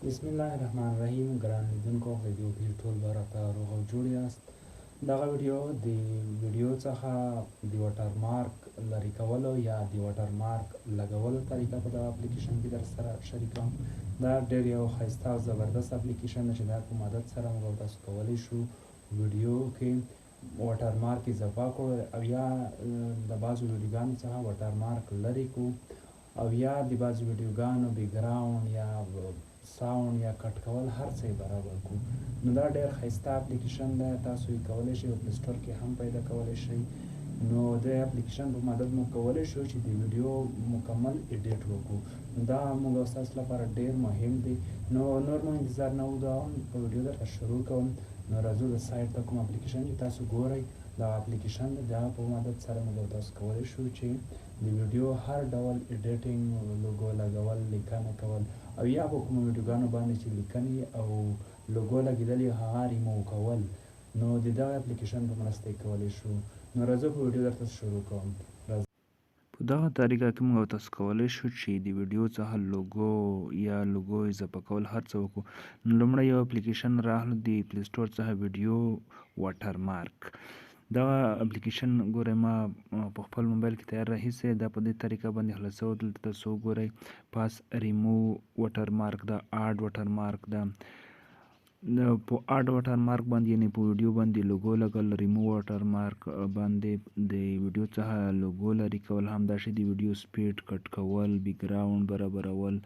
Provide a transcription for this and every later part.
बिस्मिल्लाहिर्रहमानिर्रहीम ګران لیدونکو ویډیو کې ټول به راته روغ او جوړ یاست. دغه ویډیو څخه د واټر مارک لرې کولو یا د واټر مارک لګولو طریقه په دغه اپلیکیشن کې در سره شریکوم. دا ډېر یو ښایسته او زبردست اپلیکیشن دی چې دا په مدد سره موږ او تاسو کولی شو ویډیو کې واټر مارک اضافه کړو او یا د بعضو ویډیوګانو څخه واټر مارک لرې کړو او یا د بعضو ویډیوګانو بیکګراوند یا ساوند یا کټ کول هر څه یې برابر کړو. نو دا ډېر ښایسته اپلیکیشن دی، تاسو یې کولی شئ په پلی سټور کې هم پیدا کولی شئ. نو د اپلیکیشن په مدد موږ کولی شو چې د ویډیو مکمل ایډیټ وکړو. نو دا موږ او ستاسو لپاره ډېر مهم دی. نو نور مو انتظار نه اوږدوم، په ویډیو درته شروع کوم. نو راځو د سایټ ته کوم اپلیکیشن چې تاسو ګورئ دا اپلیکیشن دی، د هغه په مدد سره موږ او تاسو کولی شو چې د ویډیو هر ډول ایډیټینګ، لوګو لګول، لیکنه کول او یا په کومو ویډیوګانو باندې چې لیکنې او لوګو لګېدلې هغه ریموو کول، نو د دغه اپلیکیشن په مرسته یې کولی شو. نو راځه په ویډیو درته شروع کوم. په دغه طریقه کې موږ تاسو کولی شو چې د ویډیو څخه لوګو اضافه کول هر څه وکړو. نو لومړی یو اپلیکیشن راغله د پلی سټور څخه ویډیو واټر مارک. دغه اپلیکیشن ګورئ ما په خپل موبایل کې تیار راهیسې دا په دې طریقه باندې خلاصوه. دلته تاسو وګورئ پاس ریموو واټر مارک ده، اډ واټر مارک ده. په اډ واټر مارک باندې یعنې په ویډیو باندې لوګو لګول، ریموو واټر مارک باندې د ویډیو څخه لوګو لرې کول، همداسې د ویډیو سپیډ کټ کول، بیکګراوند برابرول،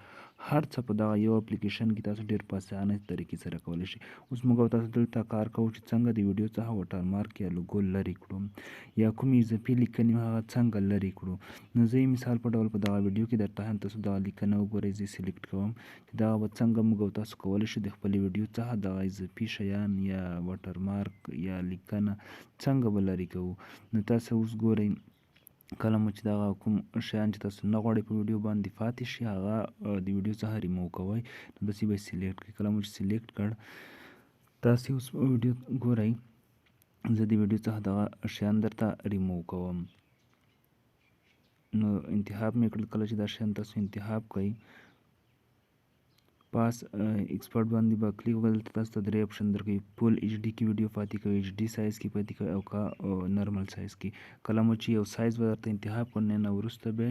هر څه په دغه یو اپلیکیشن کې تاسو ډېر په اسانه طریقې سره کولی شئ. اوس موږ او تاسو دلته کار کوو چې څنګه د ویډیو څخه واټر مارک یا لوګو لرې کړو یا کومې اضافي لیکنې هغه څنګه لرې کړو. نو زه یې مثال په ډول په دغه ویډیو کې درته هم تاسو دغه لیکنه وګورئ. زه سلیکټ کوم چې دغه به څنګه موږ او تاسو کولی شو د خپلې ویډیو څخه دغه اضافي شیان یا واټر مارک یا لیکنه څنګه به لرې کوو. نو تاسو اوس ګورئ کله مو چې دغه کوم شیان چې تاسو نه غواړئ په ویډیو باندې پاتې شي هغه د ویډیو څخه ریموو کوئ، نو داسې به یې سلیکټ کړئ. کله مو چې سلیکټ کړ تاسې اوس ویډیو ګورئ، زه د ویډیو څخه دغه شیان درته ریموو کوم. نو انتخاب مې کړل. کله چې دا شیان تاسو انتخاب کړئ پاس ایکسپورټ باندې به کلیک وکړئ. دلته تاسو ته درې اپشن درکوي، فول ایچ ډي کې ویډیو پاتې کوئ، ایچ ډي سایز کې پاتې کوئ او که نارمل سایز کې. کله مو چې یو سایز به درته انتخاب کړو نه وروسته به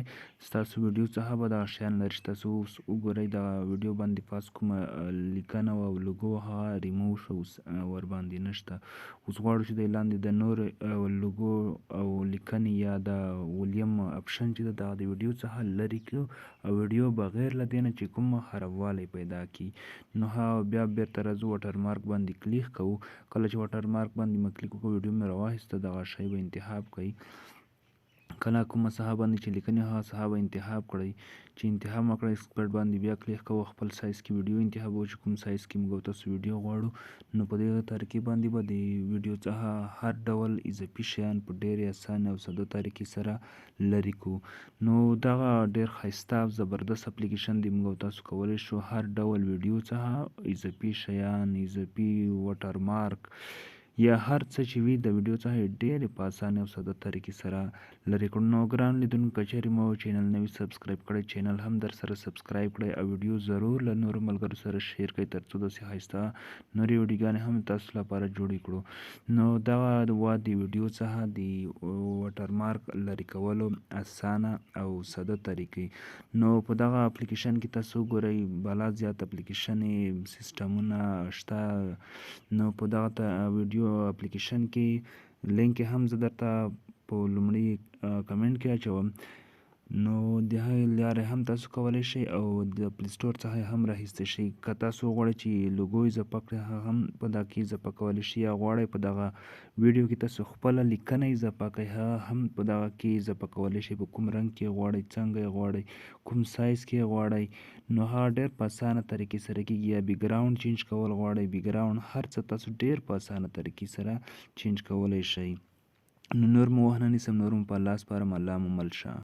ستاسو ویډیو څخه به دغه شیان لرې شي. تاسو اوس وګورئ دغه ویډیو باندې پاس کومه لیکنه او لوګو هغه ریموو شو، اوس ورباندې نشته. اوس غواړو چې د لاندې د نور لوګو او لیکنې یا د ولیم اپشن چې ده دغه د ویډیو څخه لرې کړو او ویډیو بغیر له دې نه چې کوم خرابوالی پیدا کی. نو بیا بیرته راځو واټر مارک باندې کلیک کوو. کله چې واټر مارک باندې مو کلیک وکړو ویډیو مې راواخیسته، دغه شی به انتخاب کړئ. کله کومه ساحه باندې چې لیکنې هغه ساحه به انتخاب کړئ. چې انتخاب مو کړئ ایکسپورټ باندې بیا کلیک کوو، خپل سایز کې ویډیو انتخابوو چې کوم سایز کې موږ تاسو ویډیو غواړو. نو په دې طریقې باندې به د ویډیو څخه هر ډول اضافي شیان په ډېرې اسانه او ساده طریقې سره لرې کړو. نو دغه ډېر ښایسته او زبردست اپلیکیشن دی. موږ تاسو کولی شو هر ډول ویډیو څخه اضافي شیان، اضافي واټر مارک یا هر څه چې وي د ویډیو څخه ډېرې په اسانه او ساده طریقې سره لرې کړو. نو ګران لیدونکو که چېرې مو چینل نه وي سبسکرایب کړی، چینل هم در سره سبسکرایب کړئ او ویډیو ضرور له نورو ملګرو سره شیر کړئ تر څو داسې ښایسته نورې ویډیوګانې هم تاسو لپاره جوړې کړو. نو دغه وا د ویډیو څخه د واټر مارک لرې کولو اسانه او ساده طریقې. نو په دغه اپلیکیشن کې تاسو وګورئ بالا زیات اپلیکیشنې سیسټمونه شته. نو په دغه ویډیو اپلیکیشن کې لینک هم زه درته په لومړي کمنټ کې اچوم. نو د هغې لارې هم تاسو کولی شئ او د پلی سټور څخه هم راخیستی شئ. که تاسو غواړئ چې لوګو اضافه کړئ هغه هم په دغه کې اضافه کولی شئ، یا غواړئ په دغه ویډیو کې تاسو خپله لیکنه اضافه کړئ هغه هم په دغه کې اضافه کولی شئ. په کوم رنګ کې غواړئ، څنګه یې غواړئ، کوم سایز کې غواړئ، نو هغه ډېر په اسانه طریقې سره کېږي. یا بیکګراوند چینج کول غواړئ، بیکګراوند هر څه تاسو ډېر په اسانه طریقې سره چینج کولی شئ. نو نور مو وخت نه نیسم، نور مو په الله سپارم. الله مو مل شه.